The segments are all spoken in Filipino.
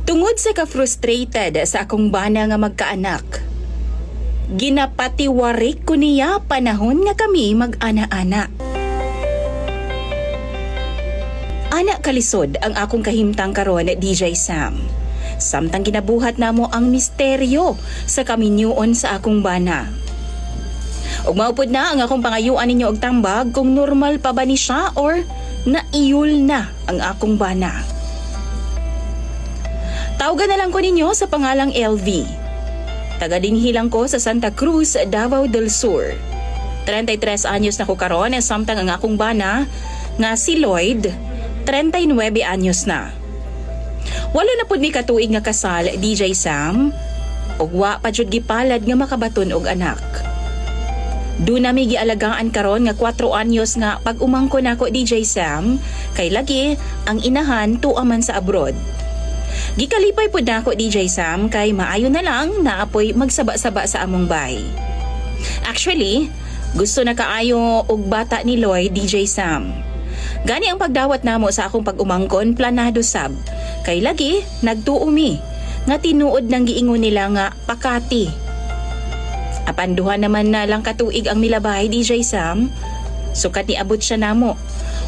Tungod sa ka-frustrated sa akong bana nga magkaanak, ginapatiwarik ko niya panahon nga kami mag-ana-ana. Anak kalisod ang akong kahimtang karon, DJ Sam. Samtang ginabuhat namo ang misteryo sa kaminyoon sa akong bana. Ug maupod na ang akong pangayuan ninyo og tambag kung normal pa ba ni siya or naiyol na ang akong bana. Tawagan na lang ko ninyo sa pangalang LV. Taga-dinhilang ko sa Santa Cruz, Davao del Sur. 33 anyos na ko karon, samtang ang akong bana nga si Lloyd 39 anyos na. Wala na pud mi katuig nga kasal, DJ Sam, ug wa pa jud gipalad nga makabaton og anak. Doon na mi gialagaan karon nga 4 anyos nga pag-umangko nako, DJ Sam, kay lagi ang inahan tuwa man sa abroad. Gikalipay pud nako, DJ Sam, kay maayo na lang naapoy magsaba-saba sa among bay. Actually, gusto na kaayo og bata ni Lloyd, DJ Sam. Gani ang pagdawat namo sa akong pag-umangkon planado sab, kay lagi nagtuumi nga tinuod nang giingon nila nga pakati. Apan duha naman na lang katuig ang milabay, DJ Sam, sukat ni abot siya namo.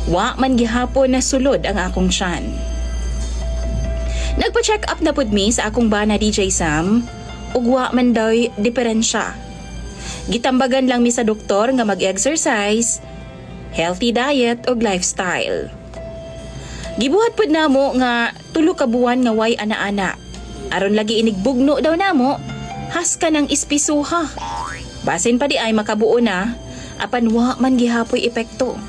Wa man gihapon na sulod ang akong tiyan. Nagpa-check up na pud mi sa akong bana, DJ Sam, ug wa man daw diferensya. Gitambagan lang mi sa doktor nga mag-exercise, healthy diet ug lifestyle. Gibuhat pud namo nga 3 ka buwan nga way ana-ana. Aron lagi inigbugno daw namo, haska ng ispisuha. Basin pa di ay makabuo na, apan wa man gihapoy epekto.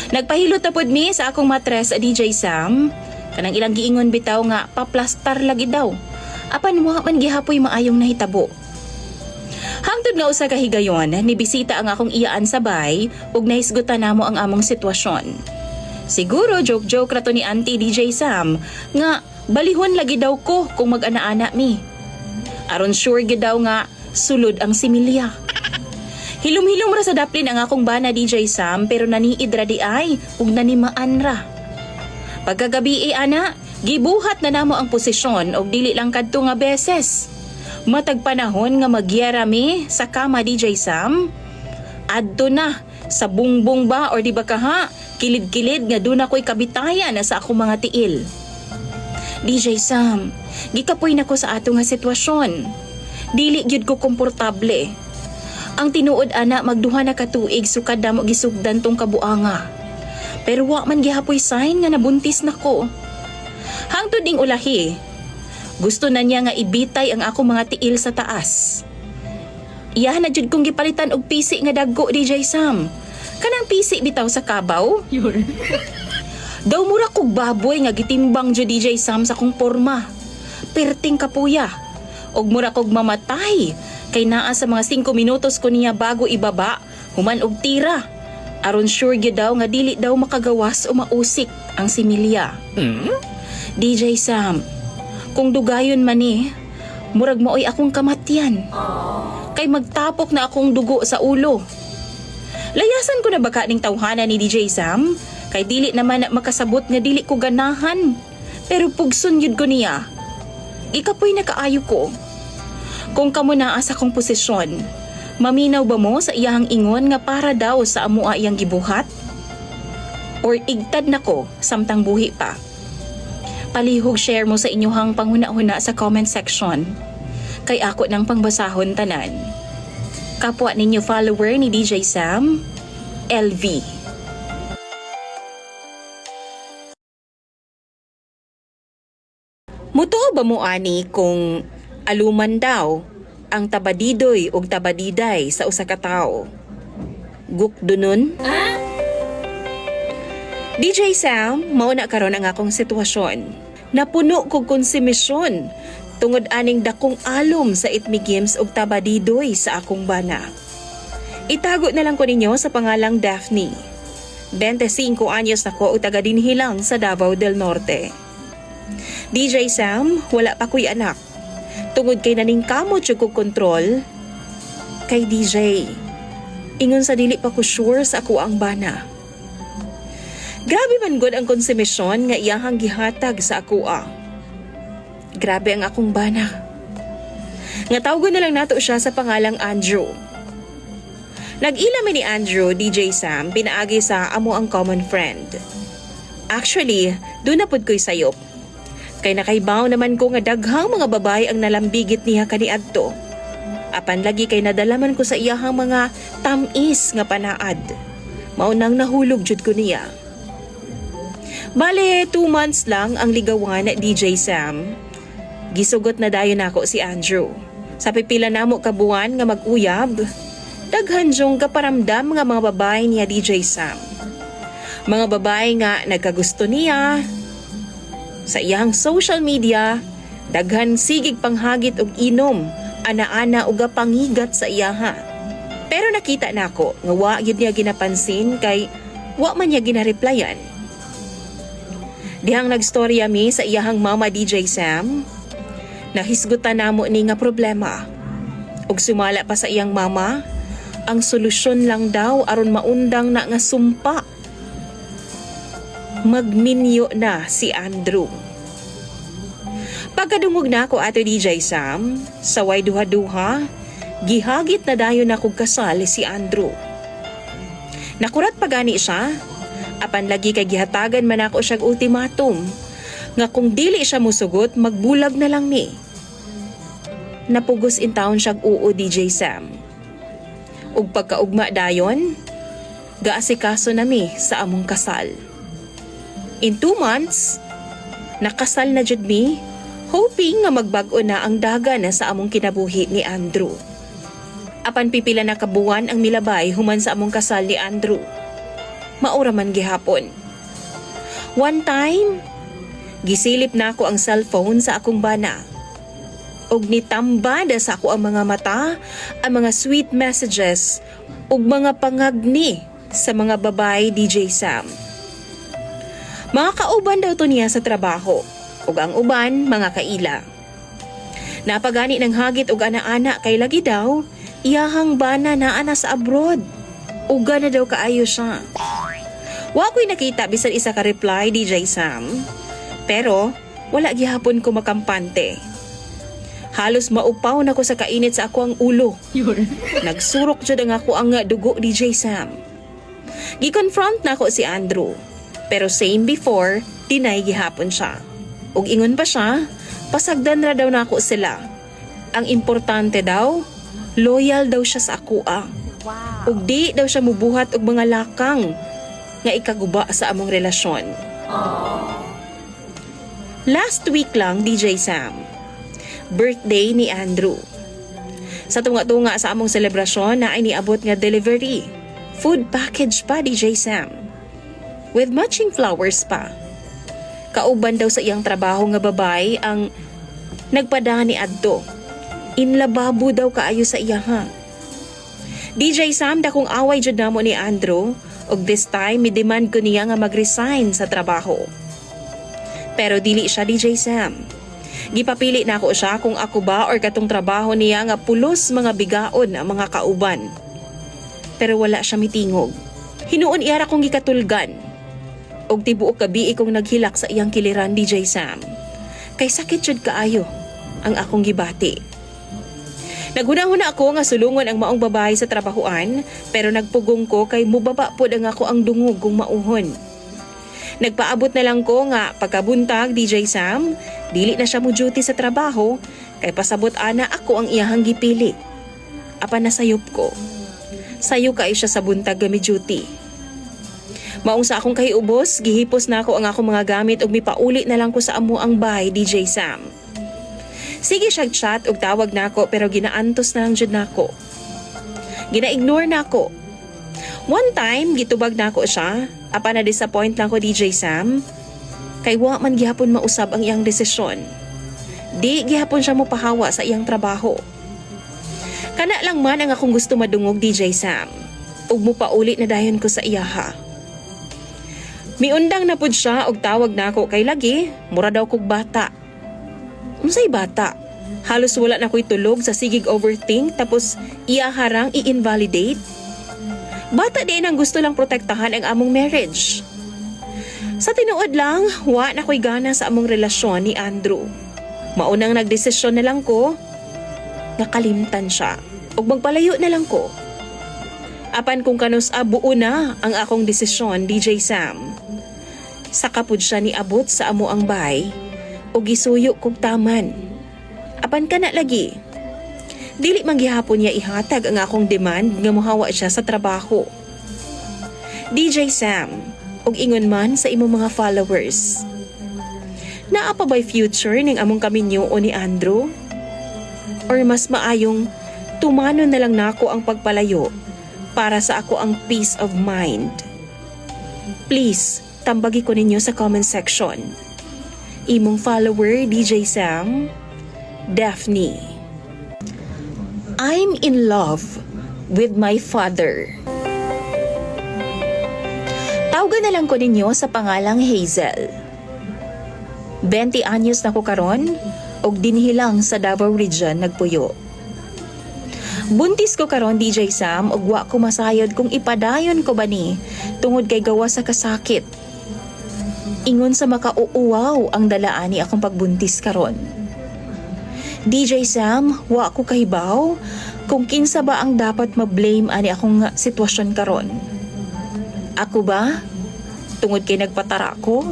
Nagpahilot na pud mi sa akong matres, DJ Sam, kanang ilang giingon bitaw nga paplastar lagi daw, apan wa man gihapoy maayong nahitabo. Hangtod nga usa ka higayon, nibisita ang akong iyaan sa bay ug nahisgutan namo ang among sitwasyon. Siguro joke-joke rato ni Auntie DJ Sam nga balihon lagi daw ko kung mag-ana-ana mi. Aron sure gid daw nga sulod ang similya. Hilom-hilom ra sa daplin ang akong bana, DJ Sam, pero naniid ra di ay ug nanimaan ra. Pagkagabi ana, gibuhat na namo ang posisyon og dili lang kadto nga beses. Matag panahon nga magyera mi sa kama, DJ Sam. Adto na sa bungbong ba or di ba kaha, kilid-kilid nga doon ako'y kabitayan na sa akong mga tiil. DJ Sam, gikapoy na ko sa ato nga sitwasyon. Dili gyud ko komportable. Ang tinuod ana magduha na katuig sukad damo gisugdan tong kabuanga. Pero wa man gihapoy sign nga nabuntis nako. Hangtod ding ulahi, gusto na niya nga ibitay ang akong mga tiil sa taas. Iyahan na jud kong gipalitan og pisi nga dagko, DJ Sam. Kanang pisi bitaw sa kabaw. Daw mura kog baboy nga gitimbang jud, DJ Sam, sa kong porma. Perting kapuya. Og mura kog mamatay kay naa sa mga 5 minutos ko niya bago ibaba, human og tira. Aron sure gyud daw nga dili daw makagawas o mausik ang similya. DJ Sam, kung dugayon man murag maoy akong kamatyan. Kay magtapok na akong dugo sa ulo. Layasan ko na baka ning tawhana ni DJ Sam, kay dili naman na makasabot nga dili ko ganahan. Pero pugson yun ko niya. Ikapoy na kaayo ko. Kung kamo naa sa kong posisyon, maminaw ba mo sa iyahang ingon nga para daw sa amua iyang gibuhat? Or igtad na ko samtang buhi pa? Palihog share mo sa inyuhang panghuna-huna sa comment section. Kay ako nang pangbasahon tanan. Kapwa ninyo follower ni DJ Sam, LV. Mutuo ba mo ani kung aluman daw ang tabadidoy ug tabadiday sa usa ka tawo? Gukdunon? DJ Sam, mao na karon ang akong sitwasyon. Napuno kog konsumisyon tungod aning dakong alom sa itmigims ug tabadidoy sa akong bana. Itago na lang ko ninyo sa pangalang Daphne. 25 anyos na ko ug taga dinhi lang sa Davao del Norte. DJ Sam, wala pa ko'y anak. Tungod kay naning kamot yung kong kontrol. Kay DJ, ingon sa dili pa ko sure sa ako ang bana. Grabe man gud ang konsumisyon nga iyahang gihatag sa ako . Grabe ang akong bana. Nga tawgon na lang nato siya sa pangalang Andrew. Nag-ila mi ni Andrew, DJ Sam, pinaagi sa amo ang common friend. Actually, doon na pud ko'y sayop. Kay nakaibaw naman ko nga daghang mga babae ang nalambigit niya kaniadto. Apan lagi kay nadalaman ko sa iyahang mga tamis nga panaad. Maunang nahulog jud ko niya. Bale, 2 months lang ang ligawan na DJ Sam. Gisugot na dayon nako si Andrew. Sa pipila namo ka buwan nga mag-uyab, daghan jong kaparamdam mga babae niya DJ Sam. Mga babae nga nagkagusto niya. Sa iyang social media, daghan sigig panghagit og inom, ana-ana og pangigat sa iyaha. Pero nakita nako nga wa gyud niya ginapansin kay wa man niya ginareplyan. Dihang nagstorya mi sa iyahang mama DJ Sam, nahisgutan namo ni nga problema. Ug sumala pa sa iyang mama, ang solusyon lang daw aron maundang na nga sumpa. Magminyo na si Andrew. Pagkadungog na ako ato DJ Sam, saway duha-duha, gihagit na dayon na kog kasal si Andrew. Nakurat pa gani siya, apan lagi kay gihatagan man ako siyang ultimatum, nga kung dili siya musugot, magbulag na lang ni. Napugos in town siyang uo DJ Sam. Ug pagkaugma dayon, gaasikaso nami sa among kasal. In 2 months, nakasal na jud mi, hoping nga magbag-o na ang daga na sa among kinabuhi ni Andrew. Apan pipila na kabuwan ang milabay human sa among kasal ni Andrew. Maura man gihapon. One time, gisilip na ako ang cellphone sa akong bana. Og nitambada sa ako ang mga mata, ang mga sweet messages, ug mga pangagni sa mga babae DJ Sam. Mga kauban daw to niya sa trabaho, ug ang uban mga kaila. Napagani ng hagit ug ana-ana kay lagi daw, iyahang bana naa na sa abroad. Uga na daw kaayo siya. Wa ko'y nakita bisan isa ka reply DJ Sam, pero wala gihapon ko makampante. Halos maupaw na ko sa kainit sa ako ang ulo. Nagsurok jud ang ako ang dugo DJ Sam. Gi-confront na ako si Andrew, pero same before, deny gihapon siya. Ug ingon pa siya, pasagdan ra daw nako sila. Ang importante daw, loyal daw siya sa ako. Ug di daw siya mubuhat og mga lakang nga ikaguba sa among relasyon. Last week lang DJ Sam, birthday ni Andrew. Sa tunga-tunga sa among selebrasyon na ay niabot nga delivery. Food package pa DJ Sam. With matching flowers pa. Kauban daw sa iyang trabaho nga babay ang nagpadaan ni Adto. Inlababo daw kaayo sa iya ha. DJ Sam, dakong away jud namo ni Andrew, ug this time mi-demand ko niya nga mag-resign sa trabaho. Pero dili siya DJ Sam. Gipapili na ako siya kung ako ba or katong trabaho niya nga pulos mga bigaon ang mga kauban. Pero wala siya mitingog. Hinuon iyara kong gikatulgan. Og tibuok gabi kong naghilak sa iyang kiliran DJ Sam. Kay sakit jud kaayo ang akong gibati. Naghuna-huna ako nga sulungon ang maong babae sa trabahoan, pero nagpugong ko kay mubaba pod ang ako ang dungog kung mauhon. Nagpaabot na lang ko nga pagkabuntag DJ Sam, dili na siya mo duty sa trabaho, kay pasabot ana ako ang iyahang gipili. Apan nasayop ko. Sayo kay siya sa buntag gami duty. Maong sa akong kahiubos, gihipos na ako ang akong mga gamit ug mipauli na lang ko sa amo ang bahay DJ Sam. Sige siya chat ug tawag na ako pero ginaantos na lang jud nako. Gina-ignore na ako. One time, gitubag na ako siya, apan na-disappoint lang ko DJ Sam, kay wa man gihapon mausab ang iyang desisyon. Di gihapon siya mopahawa sa iyang trabaho. Kana lang man ang akong gusto madungog DJ Sam, ug mupauli na dayon ko sa iyaha. Miundang na pud siya og tawag na ako kay lagi, mura daw kog bata. Unsay bata? Halos wala na ko'y tulog sa sigig overthink tapos iyaharang i-invalidate. Bata din ang gusto lang protektahan ang among marriage. Sa tinuod lang, wa na ko'y gana sa among relasyon ni Andrew. Maunang nagdesisyon na lang ko nga kalimtan siya ug magpalayo na lang ko. Apan kung kanus buo na ang akong desisyon, DJ Sam. Saka pud siya ni abot sa amo ang bay ug gisuyo kog taman. Apan kana lagi. Dili man gihapon niya ihatag ang akong demand nga mohawa siya sa trabaho. DJ Sam, ug ingon man sa imong mga followers. Naa pa ba'y future ning among kaminyo o ni Andrew? Or mas maayong tumano na lang nako ang pagpalayo para sa ako ang peace of mind? Please, tambagi ko ninyo sa comment section. Imong follower, DJ Sam, Daphne. I'm in love with my father. Tawagan na lang ko ninyo sa pangalang Hazel. 20 anyos na ko karon og dinhilang sa Davao Region nagpuyo. Buntis ko karon, DJ Sam, og wa ko masayod kung ipadayon ko ba ni tungod kay gawa sa kasakit. Ingon sa makauuwaw ang dalaani akong pagbuntis karon. DJ Sam, wa ko kahibaw kung kinsa ba ang dapat ma-blame ani akong sitwasyon karon. Ako ba? Tungod kay nagpatara ko?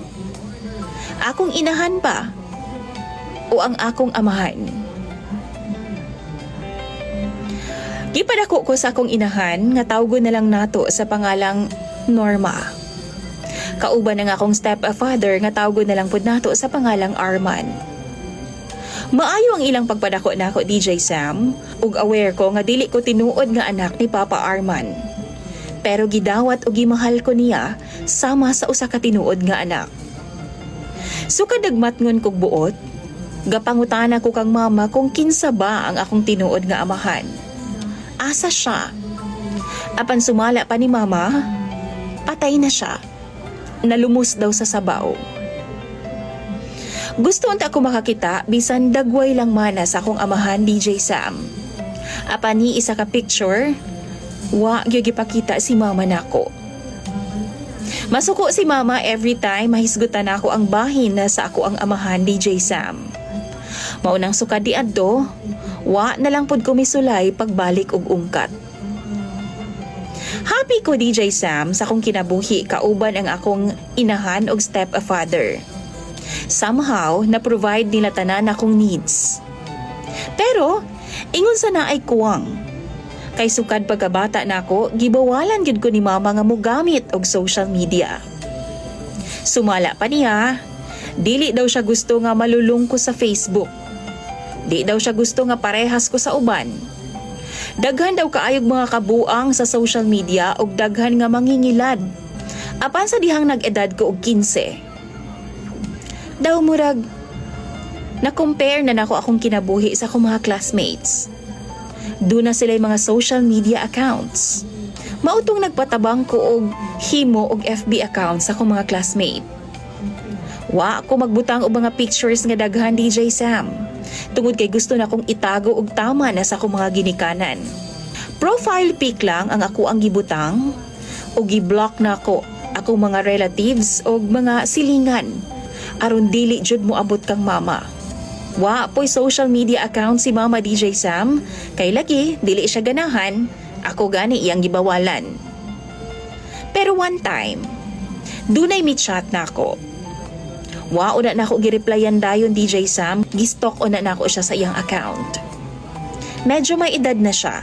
Akong inahan ba? O ang akong amahan? Gipadako ko sa akong inahan nga tawgon na lang nato sa pangalang Norma. Kauban ang akong stepfather nga tawgon na lang pud nato sa pangalang Arman. Maayo ang ilang pagpadako nako, DJ Sam, ug aware ko nga dili ko tinuod nga anak ni Papa Arman. Pero gidawat ug gimahal ko niya sama sa usa ka tinuod nga anak. So kadagmatngon kog buot, gapangutana ko kang mama kung kinsa ba ang akong tinuod nga amahan. Asa siya? Apan sumala pa ni mama, patay na siya. Nalumos daw sa sabaw. Gusto unta ko makakita bisan dagway lang mana sa akong amahan, DJ Sam. Apan ni isa ka picture, wa gyud gipakita si mama nako. Masuko si mama every time mahisgutan ako ang bahin na sa ako ang amahan, DJ Sam. Maunang sukad di adto, wa na lang pud ko misulay pagbalik og ungkat. Happy ko, DJ Sam, sa akong kinabuhi kauban ang akong inahan og stepfather. Somehow, na-provide nila tanan akong needs. Pero, ingon sa naay kuwang. Kay sukad pagkabata nako, gibawalan gyud ko ni mama nga mogamit og social media. Sumala pa niya, dili daw siya gusto nga malulung ko sa Facebook. Di daw siya gusto nga parehas ko sa uban. Daghan daw kaayog mga kabuang sa social media og daghan nga mangingilad. Apan sa dihang nag-edad ko og 15. Daw murag na-compare na nako akong kinabuhi sa akong mga classmates. Doon na sila mga social media accounts. Mautong nagpatabang ko og himo og FB accounts sa akong mga classmate. Wa ko magbutang og mga pictures nga daghan, DJ Sam. Tungod kay gusto na kong itago og tama na sa akong mga ginikanan. Profile pic lang ang ako ang gibutang o gi-block na ako akong mga relatives o mga silingan. Aron dili jud mo abot kang mama. Wa po'y social media account si Mama, DJ Sam, kay lagi dili siya ganahan, ako gani iyang gibawalan. Pero one time, dunay mi chat na ako. Wa una na ako gireplyan dayon, DJ Sam, gistalk una na ako siya sa iyang account. Medyo may edad na siya.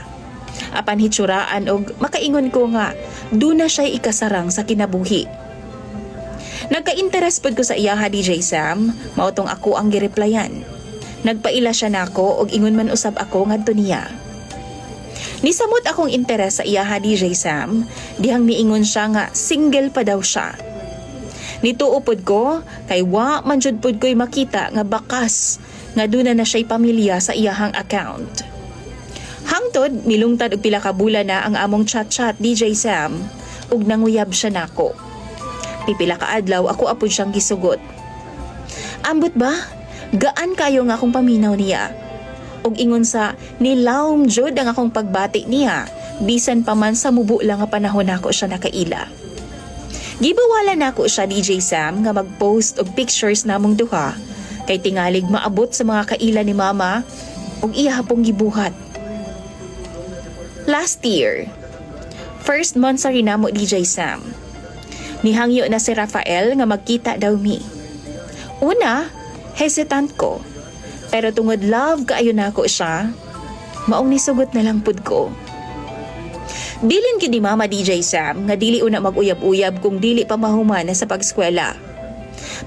Apan hitsuraan og makaingon ko nga, duna siya ikasarang sa kinabuhi. Nagka-interest pod ko sa iya, DJ Sam, mautong ako ang gireplyan. Nagpaila siya nako og ingon man usab ako ngadto niya. Nisamot akong interes sa iya, DJ Sam, dihang niingon siya nga single pa daw siya. Nituo pod ko kay wa man jud pod ko'y makita nga bakas nga duna na siya'y pamilya sa iyahang account. Hangtod milungtad og pila ka bulan na ang among chat-chat, DJ Sam, ug nanguyab siya nako. Pipila ka adlaw ako apod siyang gisugot. Ambot ba? Gaan kayo nga akong paminaw niya. Og ingon sa nilawom jud ang akong pagbati niya, bisan pa man sa mubo lang nga panahon nako siya nakaila. Gibawalan nako siya, DJ Sam, nga mag-post og pictures namong duha Kay tingalig maabot sa mga kaila ni mama ug iya hapong gibuhat. Last year, first month sa rinamo DJ Sam. Nihangyo na si Rafael nga magkita daw mi. Una, hesitant ko. Pero tungod love kaayo nako siya, maong nisugot na lang pud ko. Bilin gid ni Mama DJ Sam nga dili una mag-uyab-uyab kung dili pa mahuman sa pagskwela.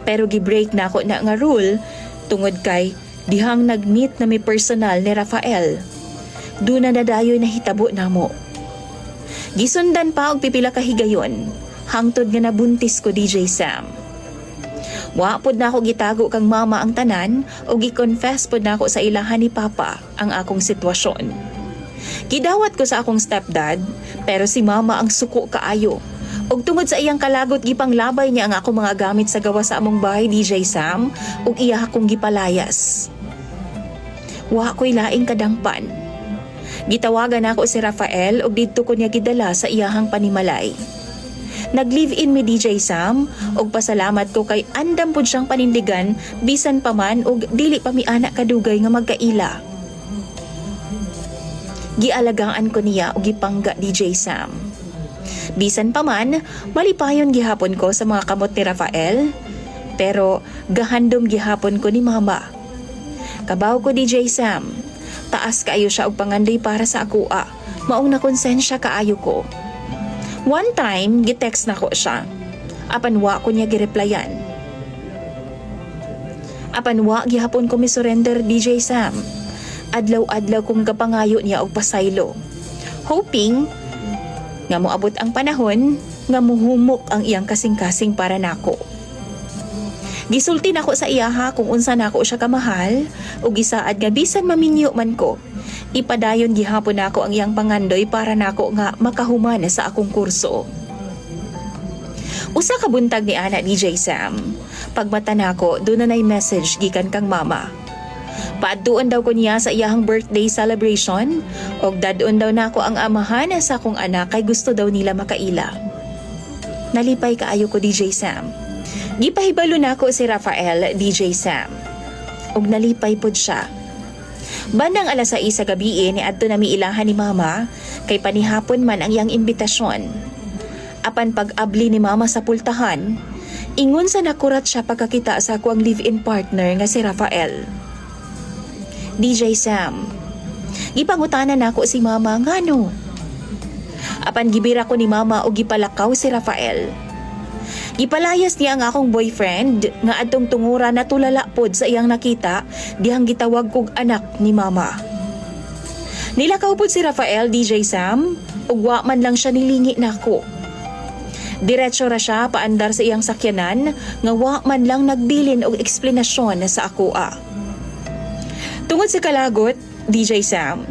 Pero gi-break na ako na nga rule tungod kay dihang nag-meet na mi personal ni Rafael. Duna na dayoy na hitabo namo. Gisundan pa og pipila ka higayon hangtod nga nabuntis ko DJ Sam. Wa pod na ako gitago kang mama ang tanan o gi-confess pod na ako sa ilahan ni Papa ang akong sitwasyon. Gidawat ko sa akong stepdad pero si mama ang suko kaayo. Og tungod sa iyang kalagot gipanglabay niya ang akong mga gamit sa gawa sa among bahay DJ Sam ug iya akong gipalayas. Wa ko'y laing kadangpan. Gitawagan ako si Rafael ug didto ko niya gidala sa iyahang panimalay. Nag-live-in mi DJ Sam ug pasalamat ko kay andam pud siyang panindigan bisan pa man ug dili pa mi anak kadugay nga magkaila. Gialagaan ko niya og gipangga DJ Sam. Bisan pa man, malipayon gihapon ko sa mga kamot ni Rafael, pero gahandom gihapon ko ni Mama. Kabaw ko DJ Sam, taas kaayo siya og panganday para sa akua, maong nakonsensya kaayo ko. One time, gitext na ko siya. Apan wa ko niya gireplyan. Apan wa gihapon ko mi-surrender DJ Sam. Adlaw-adlaw kong kapangayo niya og pasaylo. Hoping nga moabot ang panahon nga muhumok ang iyang kasing-kasing para nako. Gisulti nako sa iyaha kung unsa nako siya kamahal ug gisaad nga bisan maminyo man ko. Ipadayon gihapon nako ang iyang pangandoy para nako nga makahuman sa akong kurso. Usa ka buntag ni ana DJ Sam. Pagmata nako, doon na nay message gikan kang mama. Paadtuon daw ko niya sa iyahang birthday celebration og dadon daw nako ang amahan sa akong anak kay gusto daw nila makaila. Nalipay kaayo ko DJ Sam. Gipahibalo nako si Rafael DJ Sam. Og nalipay pod siya. Bandang alas 6 sa gabi ni adto na miilahan ni mama kay panihapon man ang iyang imbitasyon. Apan pag-abli ni mama sa pultahan, ingon sa nakurat siya pagkakita sa akong live-in partner nga si Rafael. DJ Sam, gipangutanan nako si mama ngano. Apan gibira ko ni mama og gipalakaw si Rafael. Gipalayas niya ang akong boyfriend nga adtong tungura na tulala pod sa iyang nakita dihang gitawag kog anak ni mama. Nilakaw pod si Rafael DJ Sam ug wa man lang siya nilingi nako. Diretso ra siya paandar sa iyang sakyanan nga wa man lang nagbilin og eksplanasyon sa akoa. Tungod sa kalagot, DJ Sam,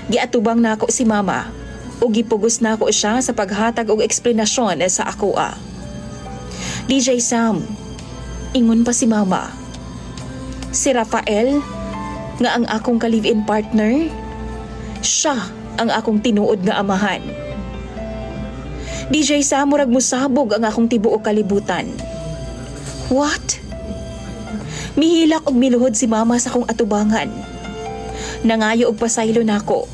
giatubang nako si mama o gipugos nako siya sa paghatag og eksplanasyon sa akoa. DJ Sam, ingon pa si mama. Si Rafael, nga ang akong ka-live-in partner, siya ang akong tinuod nga amahan. DJ Sam, murag musabog ang akong tibuok kalibutan. What? Mihilak og miluhod si mama sa akong atubangan. Nangayo og pasaylo nako.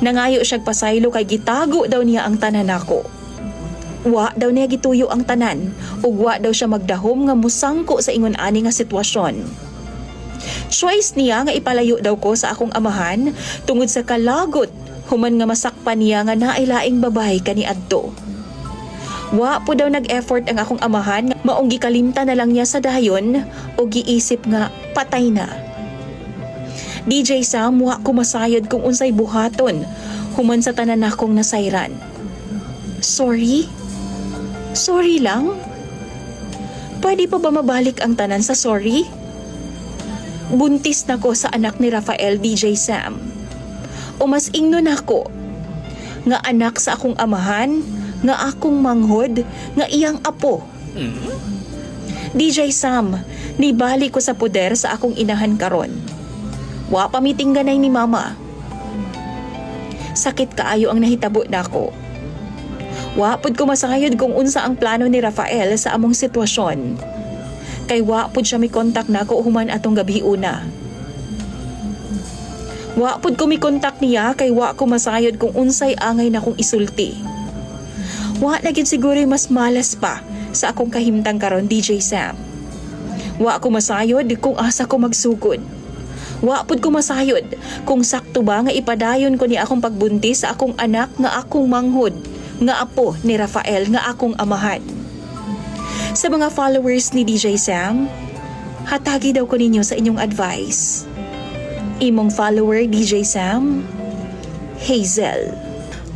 Nangayo siyag pasaylo kay gitago daw niya ang tanan nako. Wa daw niya gituyo ang tanan ug wa daw siya magdahom nga musangko sa ingon ani nga sitwasyon. Choice niya nga ipalayo daw ko sa akong amahan tungod sa kalagot human nga masakpan niya nga nailaing babae kaniadto. Wa po daw nag-effort ang akong amahan, maong gikalimta na lang niya sa dayon o giisip nga patay na. DJ Sam, wa ko masayod kung unsay buhaton, human sa tanan akong nasayran. Sorry? Sorry lang? Pwede pa ba mabalik ang tanan sa sorry? Buntis na ko sa anak ni Rafael DJ Sam. O mas ingnon ako, nga anak sa akong amahan, nga akong manghod, nga iyang apo. DJ Sam, nibalik ko sa poder sa akong inahan karon. Wa pa mitingganay ni mama. Sakit kaayo ang nahitabo nako. Wa pud ko masayod kung unsa ang plano ni Rafael sa among sitwasyon. Kay wa pud siya mi kontak nako human atong gabi una. Wa pud ko mi kontak niya kay wa ko masayod kung unsay angay na kong isulti. Wa na gyud siguro mas malas pa sa akong kahimtang karon, DJ Sam. Wa ko masayod kung asa ko magsugod. Wa pud ko masayod kung sakto ba nga ipadayon ko ni akong pagbuntis sa akong anak nga akong manghod, nga apo ni Rafael nga akong amahan. Sa mga followers ni DJ Sam, hatagi daw ko ninyo sa inyong advice. Imong follower DJ Sam, Hazel.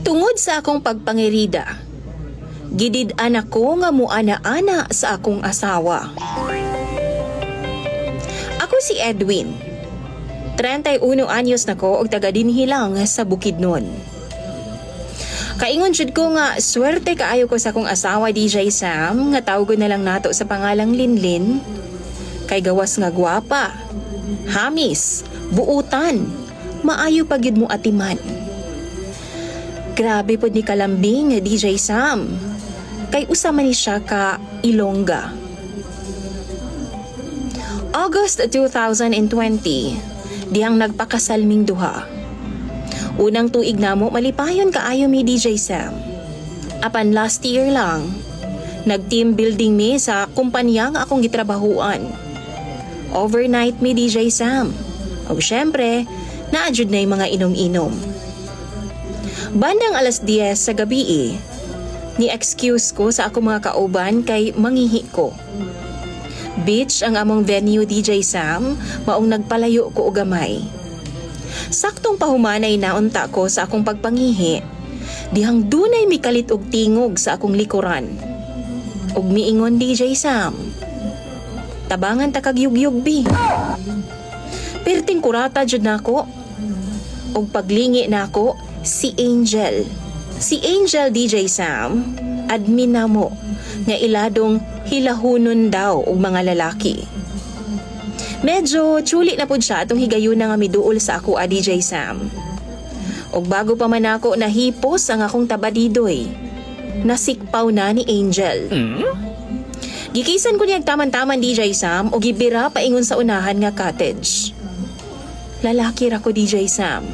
Tungod sa akong pagpangirida, gidid-an ako nga muana-ana sa akong asawa. Ako si Edwin. 31 anyos na ko og taga dinhi lang sa Bukidnon. Kaingon jud ko nga swerte kaayo ko sa akong asawa DJ Sam nga tawgon na lang nato sa pangalang Linlin. Kay gawas nga gwapa, hamis, buutan, maayo pa gyud mo atiman. Grabe pod ni kalambing DJ Sam. Kay usa man ni siya ka Ilongga. August 2020, dihang nagpakasalming duha. Unang tuig namo malipayon kaayo mi DJ Sam. Apan last year lang, nag-team building mi sa kumpanya nga akong gitrabahuan. Overnight mi DJ Sam. O syempre, naadjud na yung mga inom-inom. Bandang alas 10 sa gabi ni-excuse ko sa akong mga kauban kay mangihi ko. Beach ang among venue DJ Sam, maong nagpalayo ko og gamay. Saktong pahumanay naunta ko sa akong pagpangihi, dihang dunay mikalit og tingog sa akong likuran. Og miingon DJ Sam, tabangan ta kag yugyug bi. Perting kurata jud nako. Og paglingi nako si Angel. Si Angel DJ Sam, admin namo nga iladong hilahunon daw og mga lalaki. Medyo chuli na pud siya atong higayon nga miduol sa ako DJ Sam. Og bago pa man ako nahipos ang akong tabadidoy, nasikpaw na ni Angel. Gikisan ko niyag taman-taman DJ Sam og gibira paingon sa unahan nga cottage. Lalaki ra ko DJ Sam.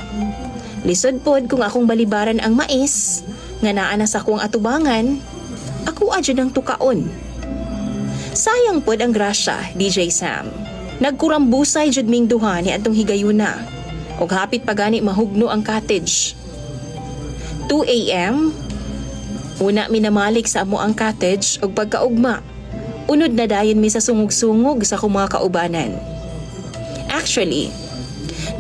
Lisod pod kung akong balibaran ang mais nga naa na sa akong atubangan, ako adyo ng tukaon. Sayang pod ang grasya, DJ Sam. Nagkurambusay jud ming duha ni adtong higayuna. Og hapit pagani mahugno ang cottage. 2 AM, una minamalik sa amo ang cottage og pagkaugma, unod na dayon mi sa sungog-sungog sa akong mga kaubanan. Actually,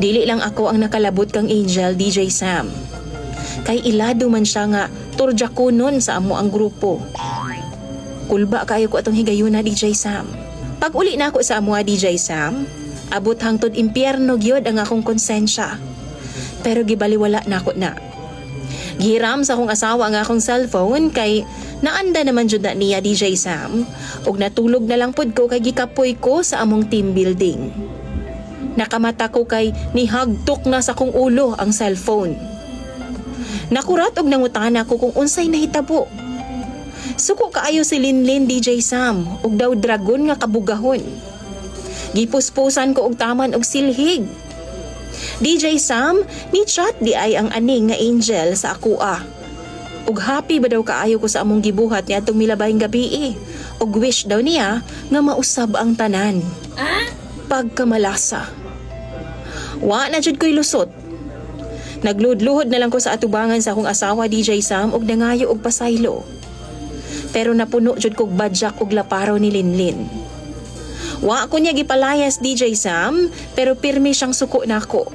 dili lang ako ang nakalabot kang Angel DJ Sam. Kay ilado man siya nga turjakunon sa amo ang grupo. Kulba kayo ko atong higayuna DJ Sam. Pag uli na ako sa amo DJ Sam, abot hangtod impyerno gyud ang akong konsensya. Pero gibaliwala na ako na. Gihiram sa akong asawa ang akong cellphone kay naanda naman jud na niya DJ Sam ug natulog na lang pod ko kay gikapoy ko sa among team building. Nakamata ko kay nihagtok na sa kong ulo ang cellphone. Nakurat og nangutana ko kung unsay nahitabo. Suko kaayo si Linlin DJ Sam og daw dragon nga kabugahon. Gipuspusan ko og taman og silhig. DJ Sam, ni chat di ay ang aning nga Angel sa akua. Ug happy ba daw kaayo ko sa among gibuhat niya atong milabayng gabi og wish daw niya nga mausab ang tanan. Pagkamalasa. Wa na jud ko'y lusot. Nagludluhod na lang ko sa atubangan sa akong asawa DJ Sam og nangayo og pasaylo. Pero napuno jud kog badyak og laparaw ni Linlin. Wa ko niya gipalayas DJ Sam, pero pirmi siyang suko nako.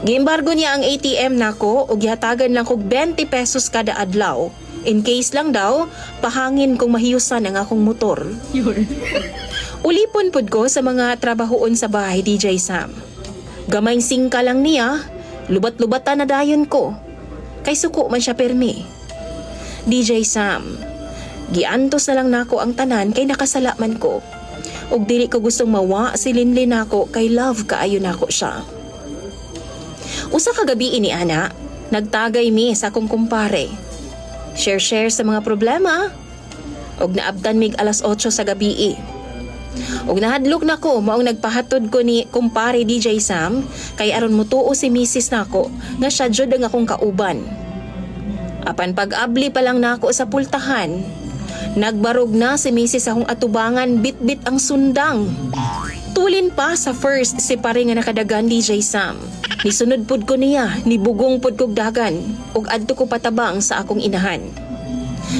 Giembargo niya ang ATM nako og gihatagan lang kog 20 pesos kada adlaw. In case lang daw, pahangin kung mahiyusan ang akong motor. Ulipon pud ko sa mga trabahoon sa bahay DJ Sam. Gamayng singka lang niya, lubat-lubatan na dayon ko. Kay suko man siya permi. DJ Sam, giantos na lang nako ang tanan kay nakasala man ko. Og dili ko gustong mawa si Linlin nako kay love kaayo nako siya. Usa ka gabi ini ana, nagtagay mi sa akong kumpare. Share sa mga problema. Og naabtan mig alas 8 sa gabi. Og nahadlok nako maong nagpahatod ko ni kumpare DJ Sam kay aron mutuo si Mrs. nako nga siya jud ang akong kauban. Apan pag-abli pa lang nako sa pultahan, nagbarog na si Mrs. akong atubangan bitbit ang sundang. Tulin pa sa first si pare nga nakadagan DJ Sam. Nisunod pud ko niya, nibugong pud kog dagan ug adto ko patabang sa akong inahan.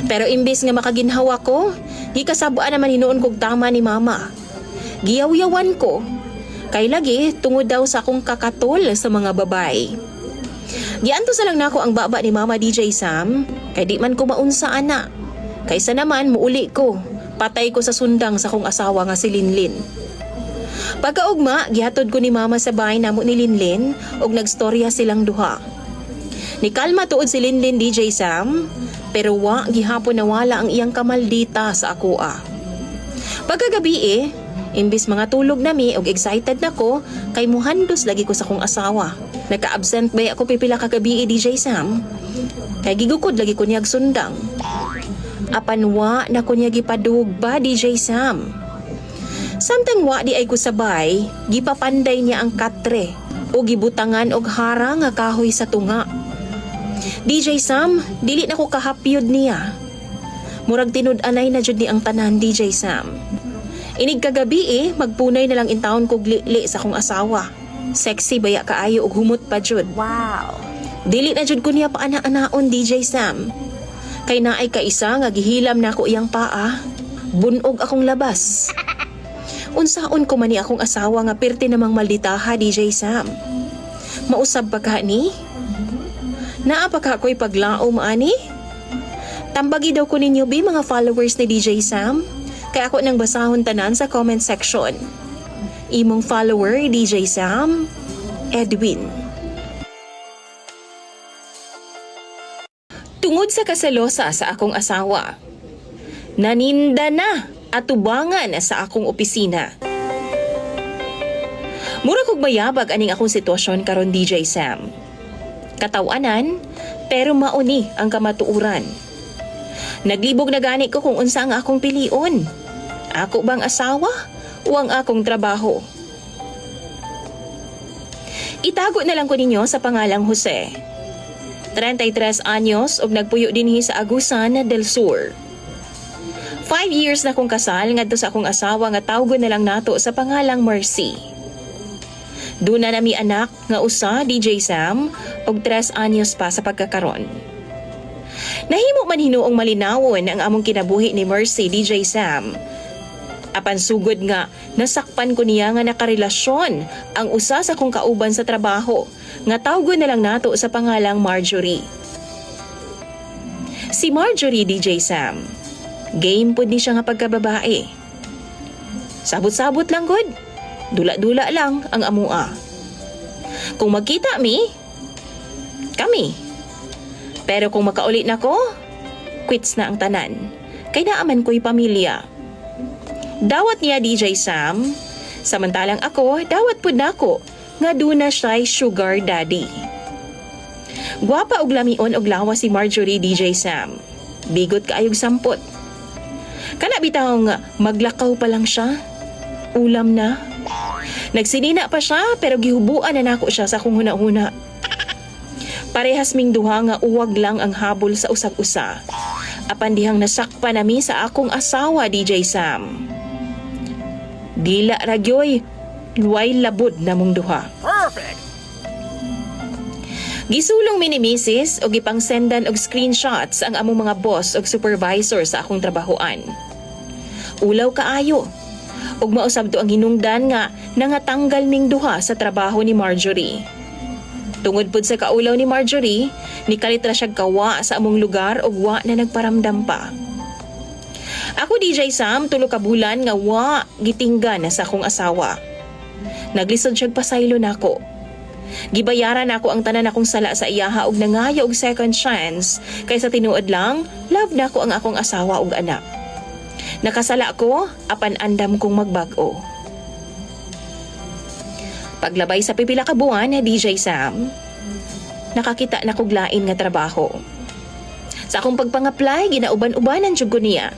Pero imbis nga makaginhawa ko, gikasabuan naman hinuon kog tama ni mama. Giyaw-yawan ko, kay lagi tungod daw sa akong kakatol sa mga babay. Gianto sa lang nako ang baba ni mama DJ Sam, kay di man ko maunsa ana. Kaysa naman muuli ko, patay ko sa sundang sa akong asawa nga si Linlin. Pagkaugma, gihatod ko ni mama sa bahay namo ni Linlin ug nagstorya silang duha. Nikalma tuod si Linlin DJ Sam, pero wa gihapon nawala ang iyang kamaldita sa akoa. Pagkagabi imbis mga tulog nami og excited nako kay muhandos lagi ko sa kong asawa. Naka-absent ba ako pipila ka gabi DJ Sam? Kay gigukod lagi ko niyag sundang. Apan wa na ko niya gipadug ba DJ Sam? Samtang wa di ay ko sabay, gipapanday niya ang katre o gibutangan og harang nga kahoy sa tunga. DJ Sam, dili na ko kahapyod niya. Murag tinud-anay na jud ni ang tanan DJ Sam. Inig kagabi magpunay na lang in town kog li sa akong asawa. Sexy baya kaayo og humot pa jud. Wow. Dili na jud ko niya paana-anaon DJ Sam. Kay naay kaisa nga gihilam na ako iyang paa. Bunog akong labas. Unsaon ko man ni akong asawa nga pirti namang malditaha DJ Sam. Mausab pa ka ni? Naa pa ka ko'y paglaom ani? Tambagi daw ko ninyo bi mga followers ni DJ Sam. Kaya ako nang basahon tanan sa comment section. Imong follower DJ Sam, Edwin. Tungod sa kasalosa sa akong asawa, naninda na atubangan sa akong opisina. Mura kog mayabag aning akong sitwasyon karon DJ Sam. Katawanan, pero mauni ang kamatuuran. Naglibog na gani ko kung unsa ang akong pilion. Ako bang asawa o ang akong trabaho? Itago na lang ko ninyo sa pangalang Jose. 33 anyos ug nagpuyo dinhi sa Agusan del Sur. 5 years na kong kasal ngadto sa akong asawa nga tawgon na lang nato sa pangalang Mercy. Duna nami anak nga usa DJ Sam og 3 anyos pa sa pagkakaron. Nahimo man hinuong malinawon ang among kinabuhi ni Mercy DJ Sam. Apan sugod nga nasakpan ko niya nga nakarelasyon ang usa sa kong kauban sa trabaho nga tawgon na lang nato sa pangalang Marjorie. Si Marjorie DJ Sam, game pud ni siya nga pagkababae. Sabot-sabot lang gud. Dula-dula lang ang amua. Kung magkita kami. Pero kung makaulit na ko, quits na ang tanan. Kay naaman ko'y pamilya. Dawat niya DJ Sam, samantalang ako, dawat pud nako nga duna siya'y sugar daddy. Gwapa og lamion og lawa si Marjorie DJ Sam. Bigot kaayog sampot. Kana bitaw nga maglakaw pa lang siya. Ulam na. Nagsinina pa siya pero gihubuan na nako siya sa kung huna-huna. Parehas ming duha nga uwag lang ang habol sa usag-usa. Apan dihang nasakpa nami sa akong asawa DJ Sam. Dila ragyoy, luway labod na mong duha. Perfect! Gisulong mi ni Mrs. o gipang sendan og screenshots ang among mga boss og supervisor sa akong trabahoan. Ulaw kaayo. Ug mausab to ang hinungdan nga nangatanggal ning duha sa trabaho ni Marjorie. Tungod pud sa kaulaw ni Marjorie, nikalit ra siya kawa sa among lugar ug wa na nagparamdam pa. Ako DJ Sam tulo ka bulan nga wa gitinggan sa akong asawa. Naglisod siya pasaylo nako. Gibayaran nako ang tanan akong sala sa iyaha ug nangaya og second chance kaysa tinuod lang love nako ang akong asawa ug anak. Nakasala ko, apan andam kong magbag-o. Paglabay sa pipila ka buwan na DJ Sam, nakakita na kog lain nga trabaho. Sa akong pagpang-apply, ginauban-ubanan jud ko niya.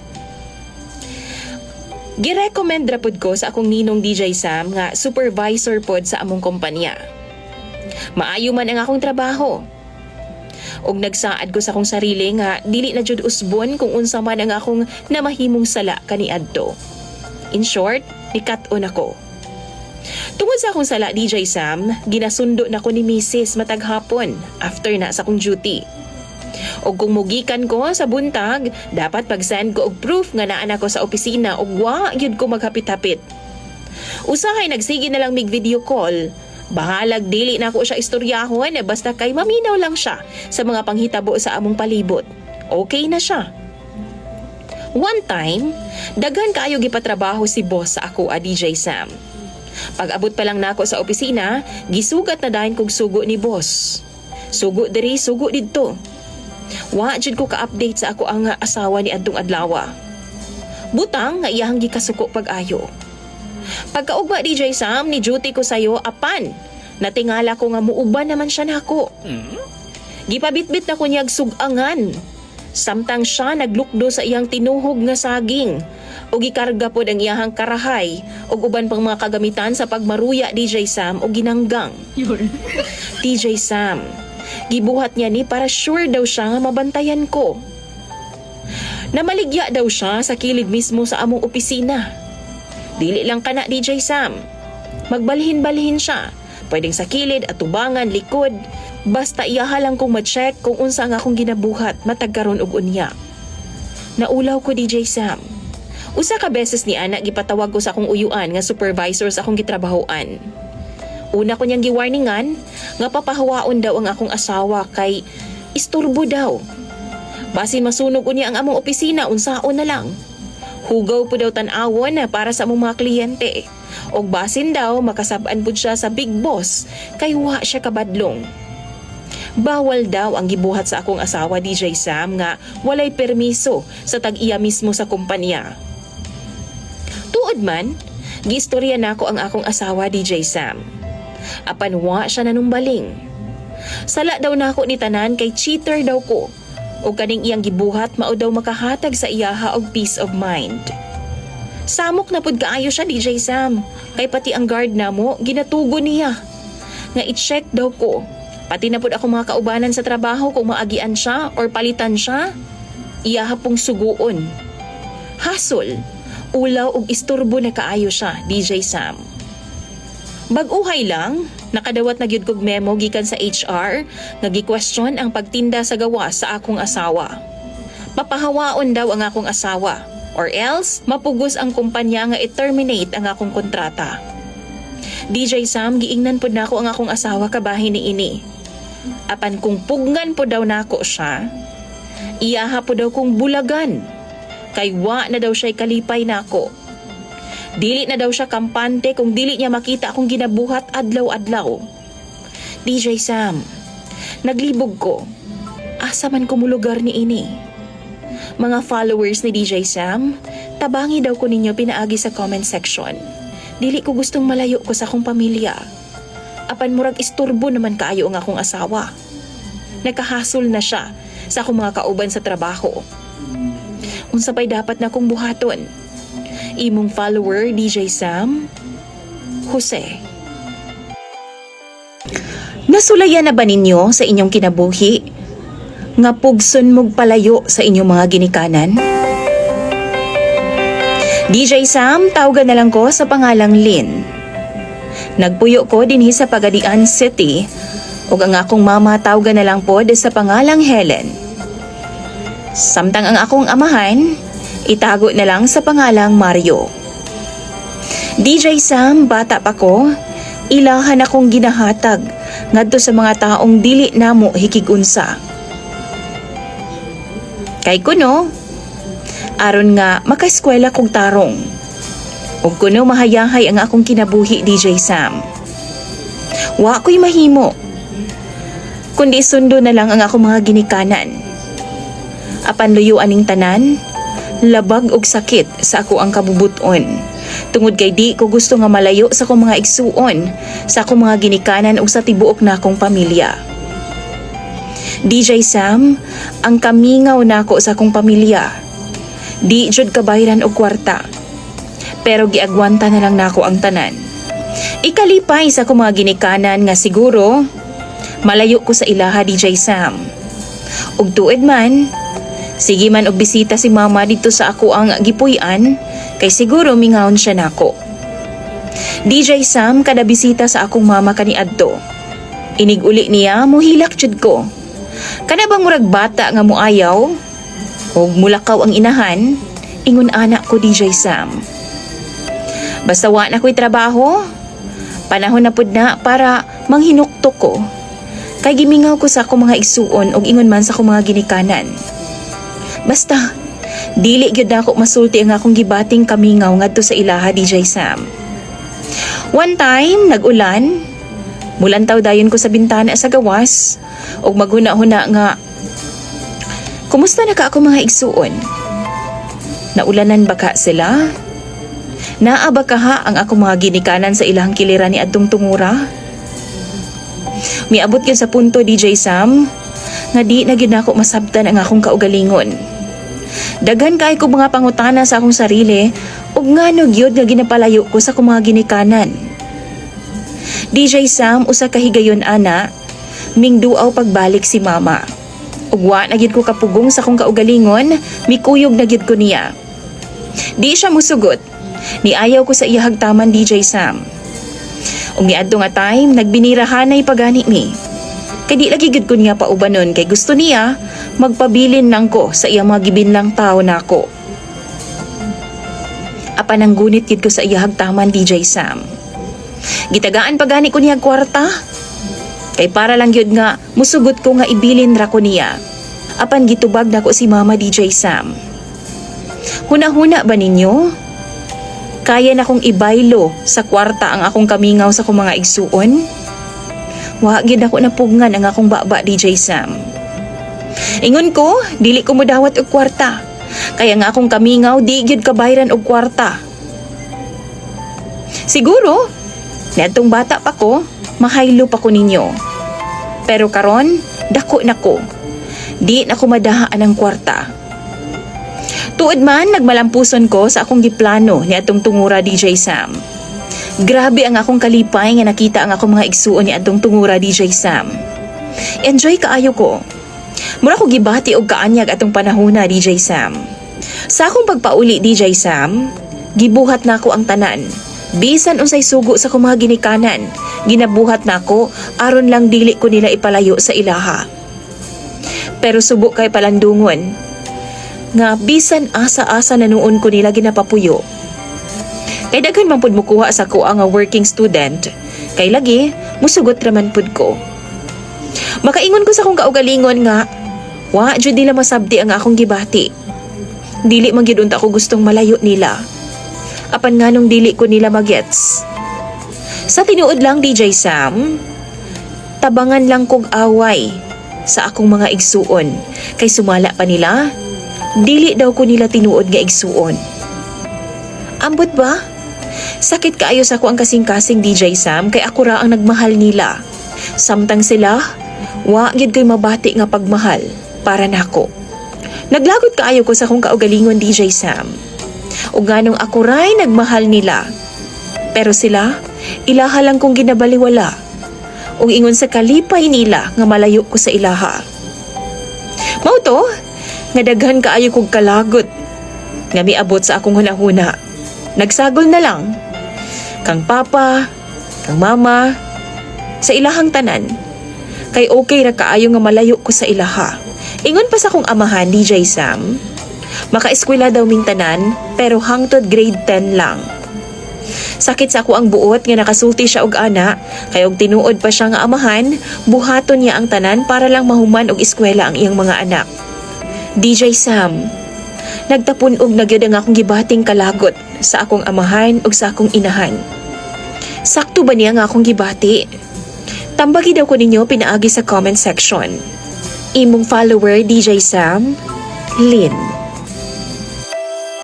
Girecommend ra pud ko sa akong ninong DJ Sam nga supervisor pod sa among kumpanya. Maayo man ang akong trabaho. Og nagsaad ko sa akong sarili nga dili na jud usbon kung unsa man ang akong namahimong sala kaniadto. In short, nikat-on ako. Tungod sa akong sala DJ Sam, ginasundo na ko ni Mrs. matag hapon after na sa akong duty. Og kung mugikan ko sa buntag, dapat pag-send ko og proof nga naa ko sa opisina og wa gyud ko maghapit-hapit. Usahay nagsige na lang mig video call. Bahalag dili na ako siya istoryahon basta kay maminaw lang siya sa mga panghitabo sa among palibot. Okay na siya. One time, daghan kaayo gipatrabaho si boss sa ako DJ Sam. Pag-abot pa lang nako sa opisina, gisugat na dahin kog sugo ni boss. Sugo diri, sugo didto. Wa jud ko ka-update sa ako ang asawa ni adtong adlaw. Butang nga iyahang gikasuko pag-ayo. Pagkaugma DJ Sam ni duty ko sayo apan, natingala ko nga muuban naman siya nako. Gipabitbit na ko niyag sugangan. Samtang siya naglukdo sa iyang tinuhog nga saging o gikarga pod ang iyahang karahay o uban pang mga kagamitan sa pagmaruya DJ Sam o ginanggang. DJ Sam, gibuhat niya ni para sure daw siya nga mabantayan ko. Namaligya daw siya sa kilid mismo sa among opisina. Dili lang kana DJ Sam. Magbalhin-balhin siya. Pwedeng sa kilid, atubangan, likod. Basta iyaha lang kong ma-check kung unsa nga akong ginabuhat matag karon og unya. Naulaw ko DJ Sam. Usa ka beses ni ana gipatawag ko sa akong uyuan nga supervisor sa akong gitrabahoan. Una ko niyang giwarningan nga papahawaon daw ang akong asawa kay isturbo daw. Basin masunog unya ang among opisina unsaon na lang. Hugaw po daw tan-awon na para sa among mga kliyente. Og basin daw makasab-an pud siya sa big boss kay wa siya kabadlong. Bawal daw ang gibuhat sa akong asawa DJ Sam nga walay permiso sa tag-iya mismo sa kumpanya. Tuod man, giistorya nako ang akong asawa DJ Sam. Apan wa siya nanumbaling. Sala daw nako ni tanan kay cheater daw ko. O kaning iyang gibuhat mao daw makahatag sa iyaha og peace of mind. Samok na pud kaayo siya DJ Sam, kay pati ang guard namo ginatugo niya. Nga i-check daw ko. Pati na pud ako mga kaubanan sa trabaho kung maagian siya or palitan siya, iyaha pong suguon. Hasol, ulaw og isturbo na kaayo siya, DJ Sam. Bag-uhay lang, nakadawat na gyud kog memo gikan sa HR nga gi-question ang pagtinda sa gawa sa akong asawa. Papahawaon daw ang akong asawa or else mapugos ang kumpanya nga i-terminate ang akong kontrata. DJ Sam, giingnan pud nako ang akong asawa kabahin ni ini. Apan kung pugngan po daw nako siya, iyaha po daw kong bulagan. Kay wa na daw siya'y kalipay nako. Dili na daw siya kampante kung dili niya makita akong ginabuhat adlaw-adlaw. DJ Sam, naglibog ko. Asa man kumulugar ni ini. Mga followers ni DJ Sam, tabangi daw ko ninyo pinaagi sa comment section. Dili ko gustong malayo ko sa akong pamilya. Apan murag isturbo naman kaayo ang akong asawa. Nagkahasol na siya sa akong mga kauban sa trabaho. Unsa pa'y dapat na akong buhaton? Imong follower, DJ Sam? Jose. Nasulayan na ba ninyo sa inyong kinabuhi? Nga pugson mog palayo sa inyong mga ginikanan? DJ Sam, tawagan na lang ko sa pangalang Lynn. Nagpuyo ko dinhi sa Pagadian City ug ang akong mama tawagan na lang pod sa pangalang Helen. Samtang ang akong amahan, itago na lang sa pangalang Mario. DJ Sam, bata pa ko, ilahan akong ginahatag ngadto sa mga taong dili namo hikigunsa. Kay kuno, aron nga makaeskwela kog tarong. Ug kuno mahayahay ang akong kinabuhi DJ Sam. Wa ko'y mahimo. Kundi sundo na lang ang akong mga ginikanan. Apan luyo aning tanan, labag og sakit sa ako ang kabubuton. Tungod kay di ko gusto nga malayo sa akong mga igsuon, sa akong mga ginikanan ug sa tibuok na akong pamilya. DJ Sam, ang kamingaw nako sa akong pamilya. Di jud kabayran og kwarta. Pero giagwanta na lang nako ang tanan. Ikalipay sa akong mga ginikanan nga siguro malayo ko sa ilaha DJ Sam. Ug tuod man, sige man og bisita si mama dito sa ako ang gipuy-an kay siguro mingawon siya nako. DJ Sam kada bisita sa akong mama kaniadto. Inig-uli niya muhilak jud ko. Kana bang murag bata nga muayaw ug mulakaw ang inahan, ingon anak ko DJ Sam. Basta wa na ko'y trabaho, panahon na pud na para manghinuktok ko. Kay gimingaw ko sa akong mga igsuon ug ingon man sa akong mga ginikanan. Basta, dili gyud ako masulti ang akong gibating kamingaw ngadto sa ilaha DJ Sam. One time, nag-ulan, mulantaw dayon ko sa bintana sa gawas ug maghuna-huna nga, kumusta na ka ako mga igsuon? Naulanan ba ka sila? Naa ba kaha ang akong mga ginikanan sa ilang kiliran ni adtong tungura? Miabot gyud sa punto DJ Sam nga di na gyud nako masabtan ang akong kaugalingon. Daghan kay ko mga pangutana sa akong sarili ug ngano gyud nga ginapalayo ko sa akong mga ginikanan. DJ Sam usa ka higayon ana, mingduaw pagbalik si mama. Ug wa na gyud ko kapugong sa akong kaugalingon, mikuyog na gyud ko niya. Di siya musugot. Niayaw ko sa iyahag taman DJ Sam. Ug niadto nga time nagbinirahanay pagani mi. Kay di lagi gid ko niya paubanon kay gusto niya magpabilin lang ko sa iyang mga gibinlang tao nako. Apan ang gunit gid ko sa iyahag taman DJ Sam. Gitagaan pagani ko niya kwarta. Kay para lang gyud nga musugot ko nga ibilin ra ko niya. Apan gitubag nako si Mama DJ Sam. Huna-huna ba ninyo? Kaya na kong ibaylo sa kwarta ang akong kamingaw sa akong mga igsuon? Wa gid ako napugngan ang akong baba DJ Sam. Ingon ko, dili ko modawat og kwarta. Kaya nga akong kamingaw di gyud kabayran og kwarta. Siguro, netong bata pa ko, mahaylo pa ko ninyo. Pero karon, dako na ko. Di na ko madahaan ang kwarta. Tuod man, nagmalampuson ko sa akong giplano ni atong tungura DJ Sam. Grabe ang akong kalipay nga nakita ang akong mga igsuon ni atong tungura DJ Sam. Enjoy kaayo ko. Mura ko gibati og kaanyag atong panahona DJ Sam. Sa akong pagpauli DJ Sam, gibuhat na ako ang tanan. Bisan unsay sugo sa akong mga ginikanan, ginabuhat na ako aron lang dili ko nila ipalayo sa ilaha. Pero subo kay palandungon nga bisan asa-asa na noon ko nila ginapapuyo. Kay daghan man pud mukuha sa ko ang working student, kay lagi musugot raman pud ko. Makaingon ko sa akong kaugalingon nga wa jud nila masabti ang akong gibati. Dili man gyud unta ako gustong malayo nila. Apan nganong dili ko nila magets. Sa tinuod lang DJ Sam, tabangan lang kog away sa akong mga igsuon, kay sumala pa nila. Dili daw ko nila tinuod nga igsuon. Ambot ba? Sakit kaayo sa ko ang kasing-kasing DJ Sam kay ako ra ang nagmahal nila. Samtang sila, wa gyud ko'y mabati nga pagmahal para nako. Naglagot kaayo ko sa akong kaugalingon DJ Sam. Ug nganong ako ray nagmahal nila. Pero sila, ilaha lang kong ginabaliwala. Ug ingon sa kalipay nila nga malayo ko sa ilaha. Mao to, nga daghan kaayo kog kalagot nga miabot sa akong hunahuna. Nagsagol na lang kang papa, kang mama sa ilahang tanan. Kay okay ra kaayo nga malayo ko sa ilaha. Ingon pa sa akong amahan DJ Sam, maka-eskwela daw ming tanan pero hangtod grade 10 lang. Sakit sa ako ang buot nga nakasulti siya og ana, kay og tinuod pa siya nga amahan, buhaton niya ang tanan para lang mahuman og eskwela ang iyang mga anak. DJ Sam, nagtapunog na gyud ang akong gibating kalagot sa akong amahan ug sa akong inahan. Sakto ba niya nga akong gibati? Tambagi daw ko ninyo pinaagi sa comment section. Imong follower DJ Sam, Lynn.